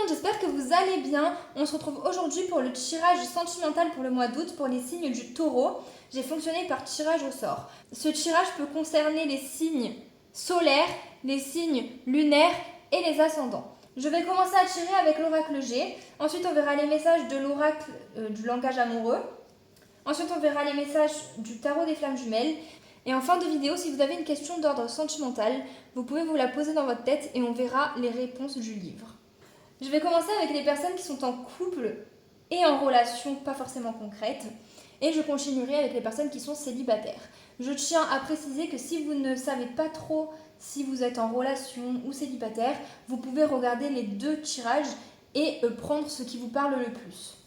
monde, j'espère que vous allez bien. On se retrouve aujourd'hui pour le tirage sentimental pour le mois d'août pour les signes du taureau. J'ai fonctionné par tirage au sort. Ce tirage peut concerner les signes solaires, les signes lunaires et les ascendants. Je vais commencer à tirer avec l'oracle G. Ensuite, on verra les messages de l'oracle du langage amoureux. Ensuite, on verra les messages du tarot des flammes jumelles. Et en fin de vidéo, si vous avez une question d'ordre sentimental, vous pouvez vous la poser dans votre tête et on verra les réponses du livre. Je vais commencer avec les personnes qui sont en couple et en relation pas forcément concrète. Et je continuerai avec les personnes qui sont célibataires. Je tiens à préciser que si vous ne savez pas trop si vous êtes en relation ou célibataire, vous pouvez regarder les deux tirages et prendre ce qui vous parle le plus.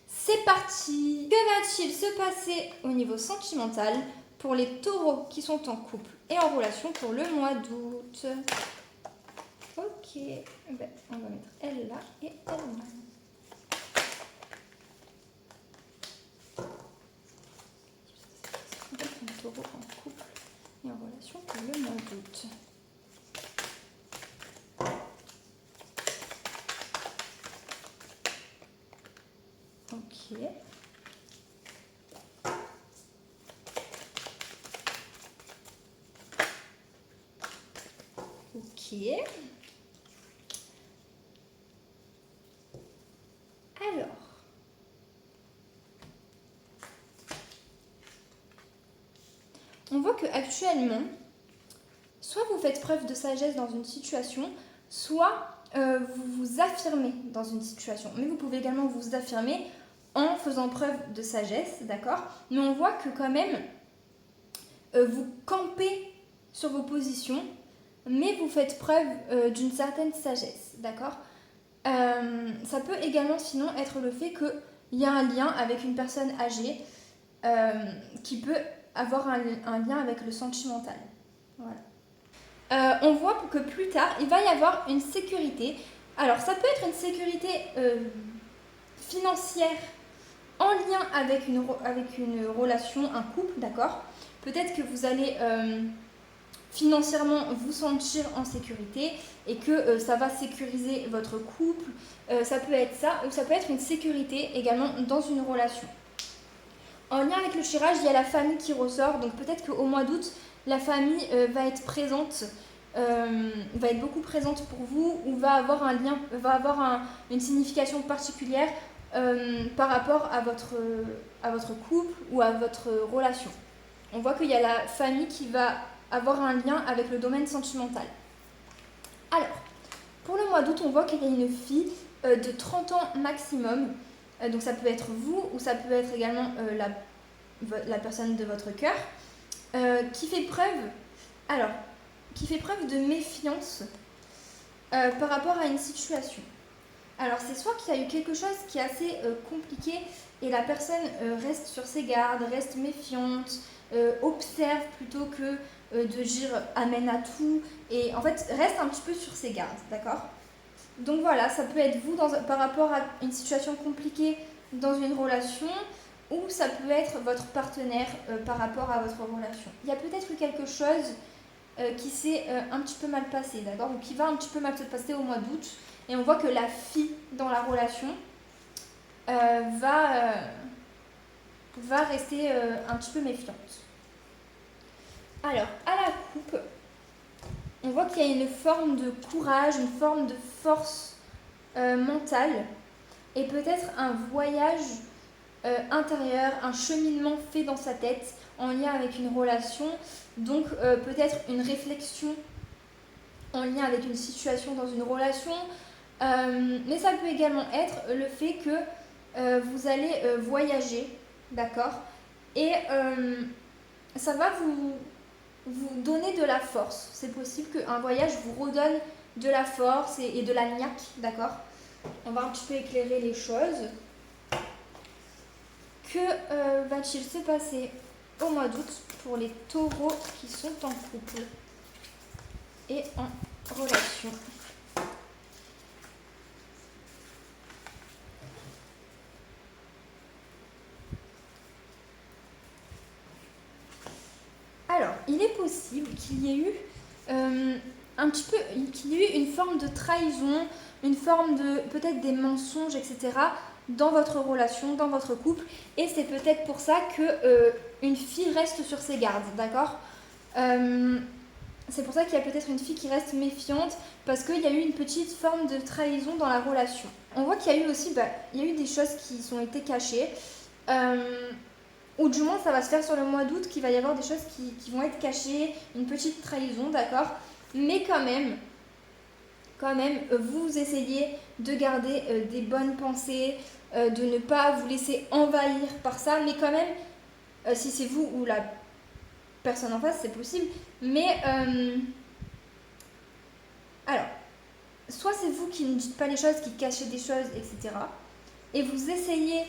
C'est parti! Que va-t-il se passer au niveau sentimental pour les taureaux qui sont en couple et en relation pour le mois d'août? Ok, ben, on va mettre elle là et elle là. Un taureau en couple et en relation pour le mois d'août. Ok. Ok. Alors. On voit que actuellement, soit vous faites preuve de sagesse dans une situation, soit vous vous affirmez dans une situation. Mais vous pouvez également vous affirmer en faisant preuve de sagesse, d'accord? Mais on voit que quand même, vous campez sur vos positions, mais vous faites preuve d'une certaine sagesse, d'accord? Ça peut également sinon être le fait qu'il y a un lien avec une personne âgée qui peut avoir un lien avec le sentimental. Voilà. On voit que plus tard, il va y avoir une sécurité. Alors, ça peut être une sécurité financière en lien avec une relation, un couple, d'accord? Peut-être que vous allez financièrement vous sentir en sécurité et que ça va sécuriser votre couple. Ça peut être ça, ou ça peut être une sécurité également dans une relation. En lien avec le tirage, il y a la famille qui ressort, donc peut-être qu'au mois d'août, la famille va être présente, va être beaucoup présente pour vous, ou va avoir un lien, va avoir une signification particulière par rapport à votre couple ou à votre relation. On voit qu'il y a la famille qui va avoir un lien avec le domaine sentimental. Alors, pour le mois d'août, on voit qu'il y a une fille de 30 ans maximum. Donc ça peut être vous ou ça peut être également la personne de votre cœur qui fait preuve de méfiance par rapport à une situation. Alors c'est soit qu'il y a eu quelque chose qui est assez compliqué et la personne reste sur ses gardes, reste méfiante, observe plutôt que de dire amène à tout et en fait reste un petit peu sur ses gardes, d'accord? Donc voilà, ça peut être vous par rapport à une situation compliquée dans une relation ou ça peut être votre partenaire par rapport à votre relation. Il y a peut-être eu quelque chose qui s'est un petit peu mal passé, d'accord? Ou qui va un petit peu mal se passer au mois d'août. Et on voit que la fille dans la relation va rester un petit peu méfiante. Alors, à la coupe, on voit qu'il y a une forme de courage, une forme de force mentale et peut-être un voyage intérieur, un cheminement fait dans sa tête en lien avec une relation, donc peut-être une réflexion en lien avec une situation dans une relation, mais ça peut également être le fait que vous allez voyager, d'accord? Et ça va vous donner de la force. C'est possible qu'un voyage vous redonne de la force et de la niaque, d'accord? On va un petit peu éclairer les choses. Que va-t-il se passer au mois d'août pour les taureaux qui sont en couple et en relation? Alors, il est possible qu'il y ait eu un petit peu, qu'il y ait eu une forme de trahison, une forme de peut-être des mensonges, etc. dans votre relation, dans votre couple. Et c'est peut-être pour ça que une fille reste sur ses gardes, d'accord. C'est pour ça qu'il y a peut-être une fille qui reste méfiante parce qu'il y a eu une petite forme de trahison dans la relation. On voit qu'il y a eu aussi, il y a eu des choses qui ont été cachées. Ou du moins ça va se faire sur le mois d'août, qu'il va y avoir des choses qui vont être cachées, une petite trahison, d'accord. Mais quand même, vous essayez de garder des bonnes pensées, de ne pas vous laisser envahir par ça, mais quand même, si c'est vous ou la personne en face, c'est possible. Mais, alors, soit c'est vous qui ne dites pas les choses, qui cachez des choses, etc. Et vous essayez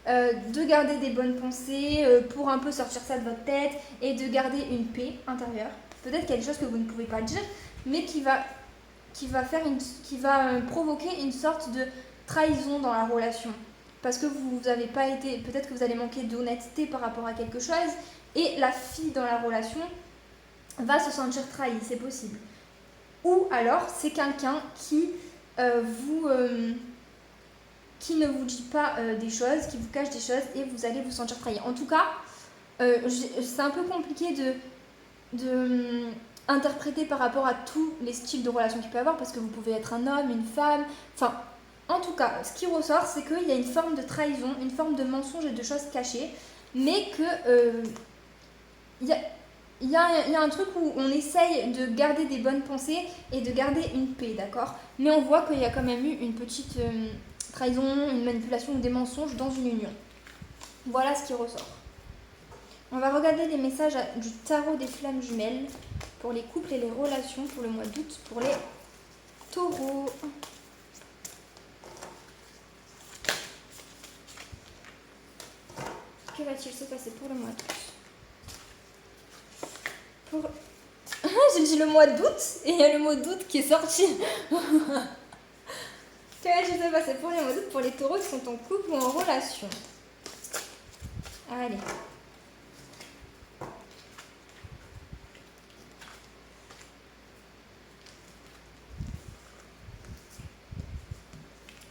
de garder des bonnes pensées pour un peu sortir ça de votre tête et de garder une paix intérieure. Peut-être qu'il y a des choses que vous ne pouvez pas dire, mais qui va provoquer une sorte de trahison dans la relation. Parce que vous n'avez pas été, peut-être que vous allez manquer d'honnêteté par rapport à quelque chose, et la fille dans la relation va se sentir trahie, c'est possible. Ou alors c'est quelqu'un qui qui ne vous dit pas des choses, qui vous cache des choses et vous allez vous sentir trahi. En tout cas, c'est un peu compliqué de interpréter par rapport à tous les styles de relations qu'il peut y avoir parce que vous pouvez être un homme, une femme, enfin, en tout cas, ce qui ressort, c'est qu'il y a une forme de trahison, une forme de mensonge et de choses cachées, mais que il y a un truc où on essaye de garder des bonnes pensées et de garder une paix, d'accord. Mais on voit qu'il y a quand même eu une petite trahison, une manipulation ou des mensonges dans une union. Voilà ce qui ressort. On va regarder les messages du tarot des flammes jumelles pour les couples et les relations pour le mois d'août pour les taureaux. Que va-t-il se passer pour le mois d'août? J'ai dit le mois d'août et il y a le mot d'août qui est sorti. Que va-t-il se passer pour le mois d'août pour les taureaux qui sont en couple ou en relation? Allez.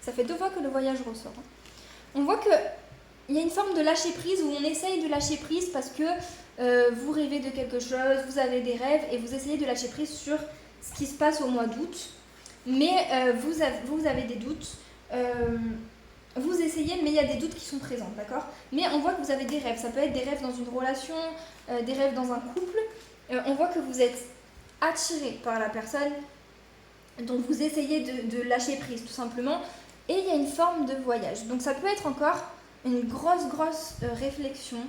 Ça fait 2 fois que le voyage ressort. On voit qu'il y a une forme de lâcher prise où on essaye de lâcher prise parce que vous rêvez de quelque chose, vous avez des rêves et vous essayez de lâcher prise sur ce qui se passe au mois d'août. Mais vous avez des doutes. Vous essayez, mais il y a des doutes qui sont présents, d'accord. Mais on voit que vous avez des rêves. Ça peut être des rêves dans une relation, des rêves dans un couple. On voit que vous êtes attiré par la personne, donc vous essayez de lâcher prise, tout simplement. Et il y a une forme de voyage. Donc ça peut être encore une grosse réflexion,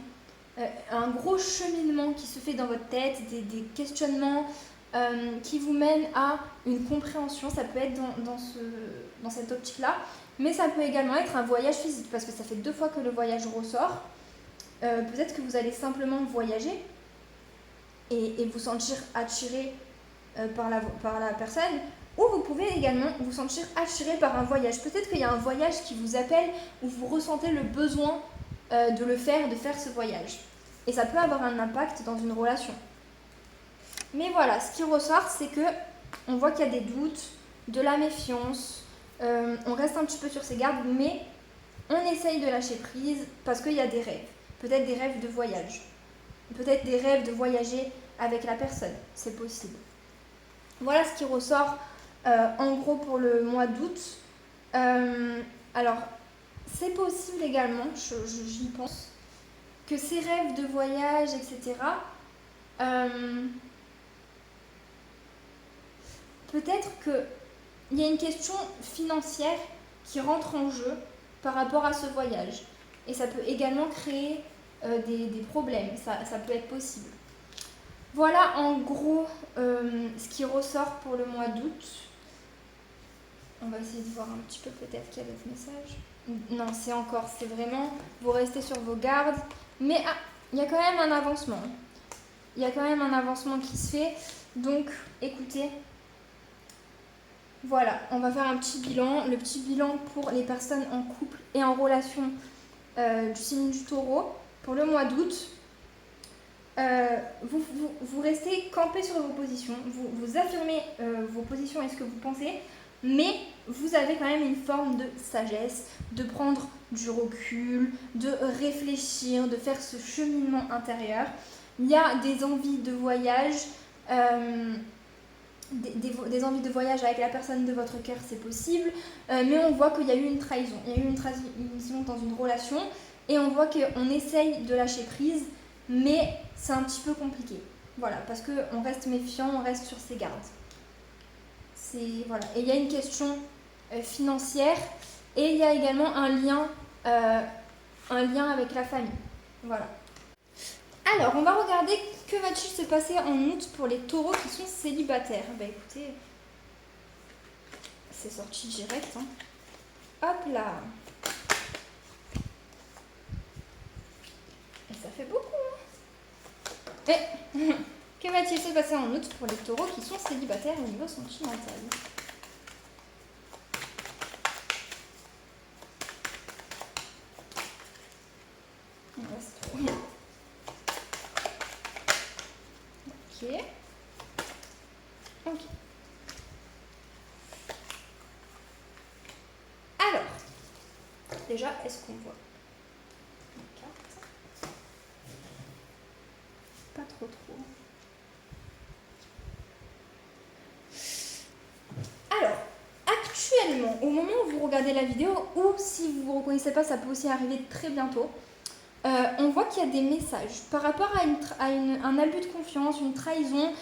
un gros cheminement qui se fait dans votre tête, des questionnements qui vous mènent à une compréhension. Ça peut être dans cette optique-là. Mais ça peut également être un voyage physique, parce que ça fait 2 fois que le voyage ressort. Peut-être que vous allez simplement voyager et vous sentir attiré par la personne. Ou vous pouvez également vous sentir attiré par un voyage. Peut-être qu'il y a un voyage qui vous appelle, ou vous ressentez le besoin de faire ce voyage. Et ça peut avoir un impact dans une relation. Mais voilà, ce qui ressort, c'est que on voit qu'il y a des doutes, de la méfiance, on reste un petit peu sur ses gardes, mais on essaye de lâcher prise parce qu'il y a des rêves. Peut-être des rêves de voyage. Peut-être des rêves de voyager avec la personne. C'est possible. Voilà ce qui ressort en gros pour le mois d'août. Alors, c'est possible également, j'y pense, que ces rêves de voyage, etc., peut-être qu'il y a une question financière qui rentre en jeu par rapport à ce voyage. Et ça peut également créer des problèmes, ça peut être possible. Voilà en gros ce qui ressort pour le mois d'août. On va essayer de voir un petit peu peut-être qu'il y a d'autres messages. Non, c'est vraiment, vous restez sur vos gardes. Mais il y a quand même un avancement. Il y a quand même un avancement qui se fait. Donc, écoutez, voilà, on va faire un petit bilan. Le petit bilan pour les personnes en couple et en relation du signe du taureau pour le mois d'août. vous restez campé sur vos positions, vous affirmez vos positions et ce que vous pensez, mais vous avez quand même une forme de sagesse, de prendre du recul, de réfléchir, de faire ce cheminement intérieur. Il y a des envies de voyage, des envies de voyage avec la personne de votre cœur, c'est possible, mais on voit qu'il y a eu une trahison. Il y a eu une trahison dans une relation et on voit qu'on essaye de lâcher prise, mais c'est un petit peu compliqué. Voilà, parce qu'on reste méfiant, on reste sur ses gardes. Voilà. Et il y a une question financière et il y a également un lien avec la famille. Voilà. Alors, on va regarder que va-t-il se passer en août pour les taureaux qui sont célibataires. Bah écoutez, c'est sorti direct. Hein. Hop là. Et ça fait beaucoup. Hein. Et que va-t-il se passer en août pour les taureaux qui sont célibataires au niveau sentimental? Il reste 3. Ok. Alors, déjà, est-ce qu'on voit une carte? Pas trop. Alors, actuellement, au moment où vous regardez la vidéo, ou si vous ne vous reconnaissez pas, ça peut aussi arriver très bientôt, on voit qu'il y a des messages par rapport à un abus de confiance, une trahison.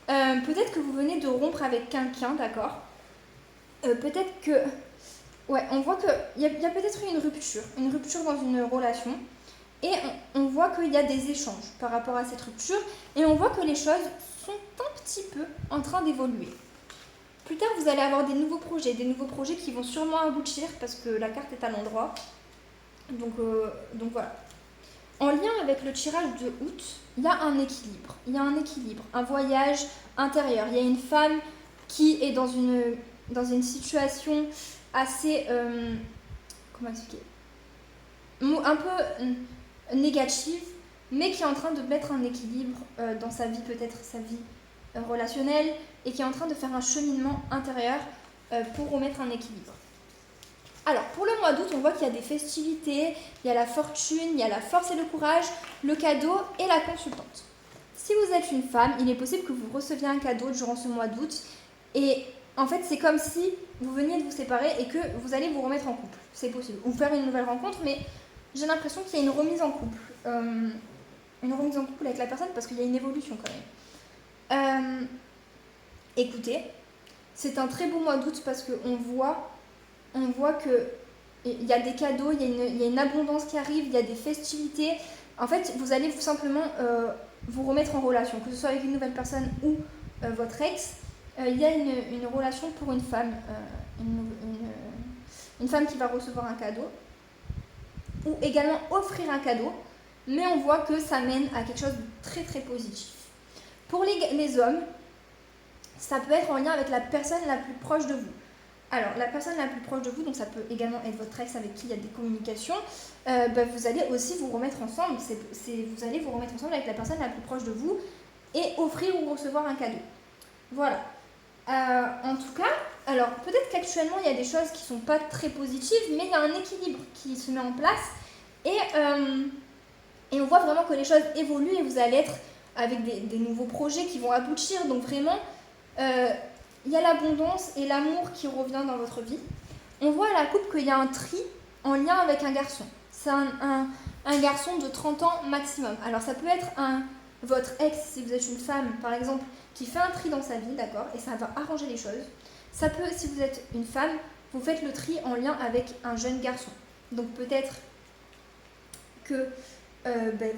Peut-être que vous venez de rompre avec quelqu'un, d'accord. Peut-être que... Ouais, on voit qu'il y a peut-être eu une rupture dans une relation. Et on voit qu'il y a des échanges par rapport à cette rupture. Et on voit que les choses sont un petit peu en train d'évoluer. Plus tard, vous allez avoir des nouveaux projets qui vont sûrement aboutir parce que la carte est à l'endroit. Donc voilà. En lien avec le tirage de août, il y a un équilibre. Un voyage intérieur. Il y a une femme qui est dans une situation assez... comment expliquer? Un peu négative, mais qui est en train de mettre un équilibre dans sa vie, peut-être sa vie relationnelle, et qui est en train de faire un cheminement intérieur pour remettre un équilibre. Alors, pour le mois d'août, on voit qu'il y a des festivités, il y a la fortune, il y a la force et le courage, le cadeau et la consultante. Si vous êtes une femme, il est possible que vous receviez un cadeau durant ce mois d'août. Et en fait, c'est comme si vous veniez de vous séparer et que vous allez vous remettre en couple. C'est possible. Ou faire une nouvelle rencontre, mais j'ai l'impression qu'il y a une remise en couple. Une remise en couple avec la personne parce qu'il y a une évolution quand même. Écoutez, c'est un très beau mois d'août parce qu'on voit qu'il y a des cadeaux, il y a une abondance qui arrive, il y a des festivités. En fait, vous allez tout simplement vous remettre en relation, que ce soit avec une nouvelle personne ou votre ex. Il y a une relation pour une femme, une femme qui va recevoir un cadeau, ou également offrir un cadeau, mais on voit que ça mène à quelque chose de très très positif. Pour les hommes, ça peut être en lien avec la personne la plus proche de vous. Alors, la personne la plus proche de vous, donc ça peut également être votre ex avec qui il y a des communications, vous allez aussi vous remettre ensemble. Vous allez vous remettre ensemble avec la personne la plus proche de vous et offrir ou recevoir un cadeau. Voilà. En tout cas, alors peut-être qu'actuellement il y a des choses qui ne sont pas très positives, mais il y a un équilibre qui se met en place et on voit vraiment que les choses évoluent et vous allez être avec des nouveaux projets qui vont aboutir. Donc vraiment, il y a l'abondance et l'amour qui revient dans votre vie. On voit à la coupe qu'il y a un tri en lien avec un garçon. C'est un garçon de 30 ans maximum. Alors ça peut être votre ex, si vous êtes une femme par exemple, qui fait un tri dans sa vie, d'accord, et ça va arranger les choses. Ça peut, si vous êtes une femme, vous faites le tri en lien avec un jeune garçon. Donc peut-être que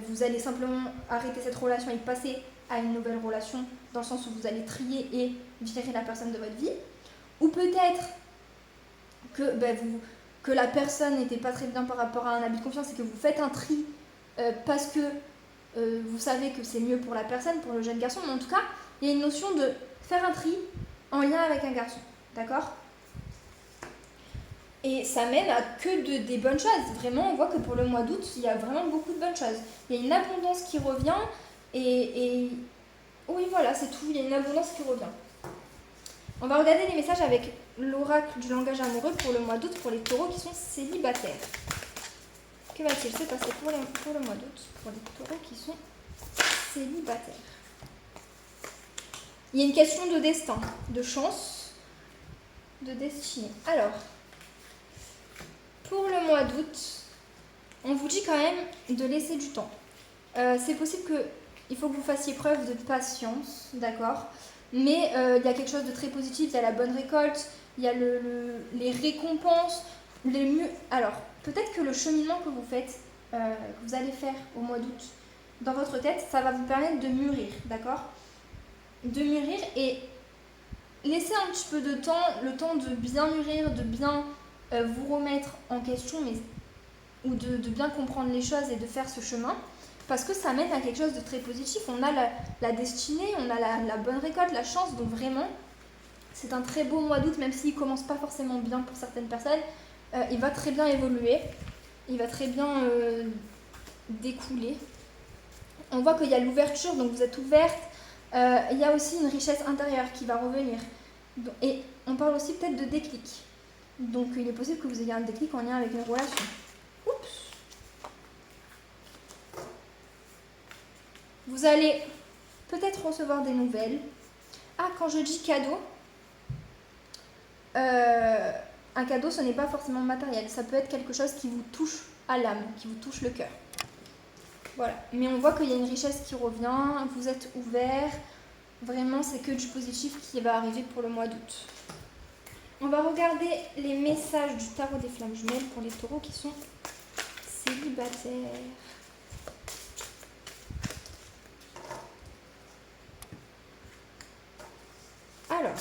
vous allez simplement arrêter cette relation et passer à une nouvelle relation, dans le sens où vous allez trier et virer la personne de votre vie. Ou peut-être que la personne n'était pas très bien par rapport à un abus de confiance et que vous faites un tri parce que vous savez que c'est mieux pour la personne, pour le jeune garçon. Mais en tout cas, il y a une notion de faire un tri en lien avec un garçon. D'accord ? Et ça mène à que des bonnes choses. Vraiment, on voit que pour le mois d'août, il y a vraiment beaucoup de bonnes choses. Il y a une abondance qui revient. Et oui, voilà, c'est tout. Il y a une abondance qui revient. On va regarder les messages avec l'oracle du langage amoureux pour le mois d'août pour les taureaux qui sont célibataires. Que va-t-il se passer pour le mois d'août pour les taureaux qui sont célibataires? Il y a une question de destin, de chance, de destinée. Alors, pour le mois d'août, on vous dit quand même de laisser du temps. C'est possible qu'il faut que vous fassiez preuve de patience, d'accord? Mais il y a quelque chose de très positif, il y a la bonne récolte, il y a les récompenses, Alors, peut-être que le cheminement que vous faites, que vous allez faire au mois d'août, dans votre tête, ça va vous permettre de mûrir, d'accord? De mûrir et laisser un petit peu de temps, le temps de bien mûrir, de bien vous remettre en question, ou de bien comprendre les choses et de faire ce chemin, parce que ça mène à quelque chose de très positif. On a la destinée, on a la bonne récolte, la chance, donc vraiment, c'est un très beau mois d'août, même s'il ne commence pas forcément bien pour certaines personnes, il va très bien évoluer, il va très bien découler. On voit qu'il y a l'ouverture, donc vous êtes ouverte, il y a aussi une richesse intérieure qui va revenir. Et on parle aussi peut-être de déclic. Donc il est possible que vous ayez un déclic en lien avec une relation. Oups. Vous allez peut-être recevoir des nouvelles. Ah, quand je dis cadeau, un cadeau, ce n'est pas forcément matériel. Ça peut être quelque chose qui vous touche à l'âme, qui vous touche le cœur. Voilà. Mais on voit qu'il y a une richesse qui revient, vous êtes ouvert. Vraiment, c'est que du positif qui va arriver pour le mois d'août. On va regarder les messages du tarot des flammes jumelles pour les taureaux qui sont célibataires. Alors,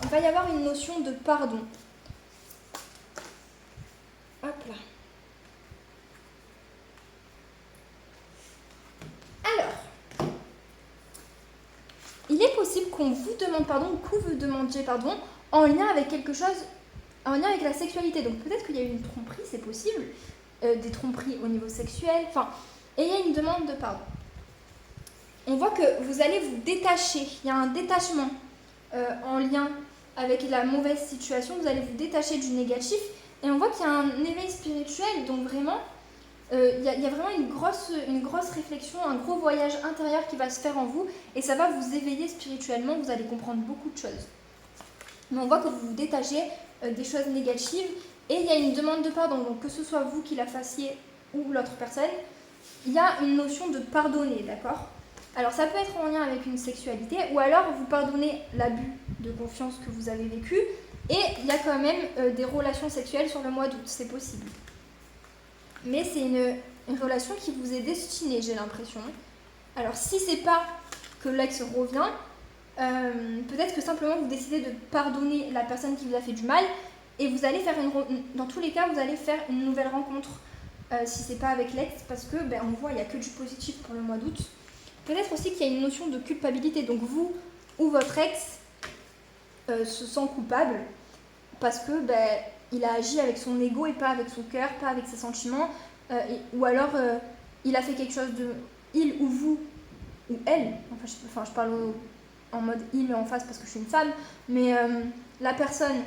il va y avoir une notion de pardon. Hop là. Alors, il est possible qu'on vous demande pardon ou que vous demandiez pardon en lien avec quelque chose, en lien avec la sexualité. Donc peut-être qu'il y a eu une tromperie, c'est possible, des tromperies au niveau sexuel, et il y a une demande de pardon. On voit que vous allez vous détacher, il y a un détachement en lien avec la mauvaise situation, vous allez vous détacher du négatif, et on voit qu'il y a un éveil spirituel, donc vraiment, il y a vraiment une grosse réflexion, un gros voyage intérieur qui va se faire en vous, et ça va vous éveiller spirituellement, vous allez comprendre beaucoup de choses. Mais on voit que vous vous détachez des choses négatives, et il y a une demande de pardon, donc que ce soit vous qui la fassiez ou l'autre personne, il y a une notion de pardonner, d'accord ? Alors ça peut être en lien avec une sexualité, ou alors vous pardonnez l'abus de confiance que vous avez vécu, et il y a quand même des relations sexuelles sur le mois d'août, c'est possible. Mais c'est une relation qui vous est destinée, j'ai l'impression. Alors si c'est pas que l'ex revient, peut-être que simplement vous décidez de pardonner la personne qui vous a fait du mal, et vous allez faire dans tous les cas, vous allez faire une nouvelle rencontre, si c'est pas avec l'ex, parce que on voit il n'y a que du positif pour le mois d'août. Peut-être aussi qu'il y a une notion de culpabilité, donc vous ou votre ex se sent coupable parce que il a agi avec son ego et pas avec son cœur, pas avec ses sentiments, ou alors il a fait quelque chose de il ou vous ou elle, je parle en mode il en face parce que je suis une femme, mais la personne,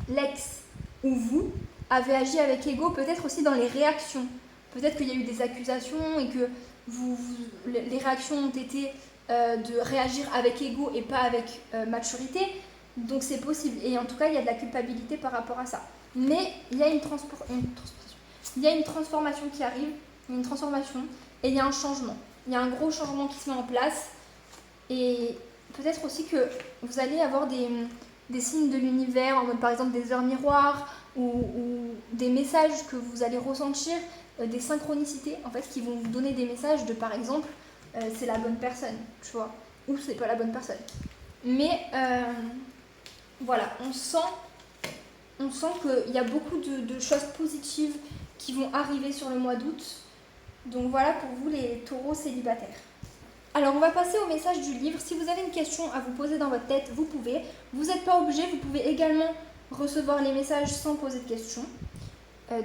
l'ex ou vous, avez agi avec ego, peut-être aussi dans les réactions. Peut-être qu'il y a eu des accusations et que les réactions ont été de réagir avec ego et pas avec maturité, donc c'est possible, et en tout cas il y a de la culpabilité par rapport à ça, mais il y a une transformation qui arrive, une transformation, et il y a un changement, il y a un gros changement qui se met en place, et peut-être aussi que vous allez avoir des signes de l'univers, en mode par exemple des heures miroirs, ou des messages que vous allez ressentir, des synchronicités en fait qui vont vous donner des messages de par exemple c'est la bonne personne, tu vois, ou c'est pas la bonne personne. Mais voilà, on sent qu'il y a beaucoup de choses positives qui vont arriver sur le mois d'août. Donc voilà pour vous les taureaux célibataires. Alors on va passer au message du livre. Si vous avez une question à vous poser dans votre tête, vous pouvez. Vous n'êtes pas obligé, vous pouvez également recevoir les messages sans poser de questions.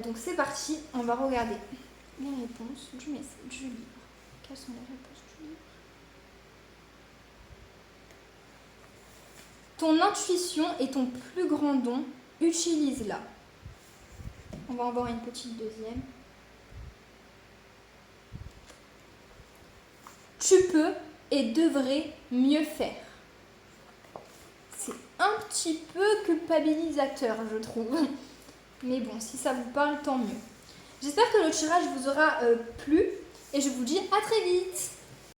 Donc c'est parti, on va regarder les réponses du livre. Quelles sont les réponses du livre? Ton intuition est ton plus grand don, utilise-la. On va en voir une petite deuxième. Tu peux et devrais mieux faire. C'est un petit peu culpabilisateur, je trouve. Mais bon, si ça vous parle, tant mieux. J'espère que le tirage vous aura plu et je vous dis à très vite.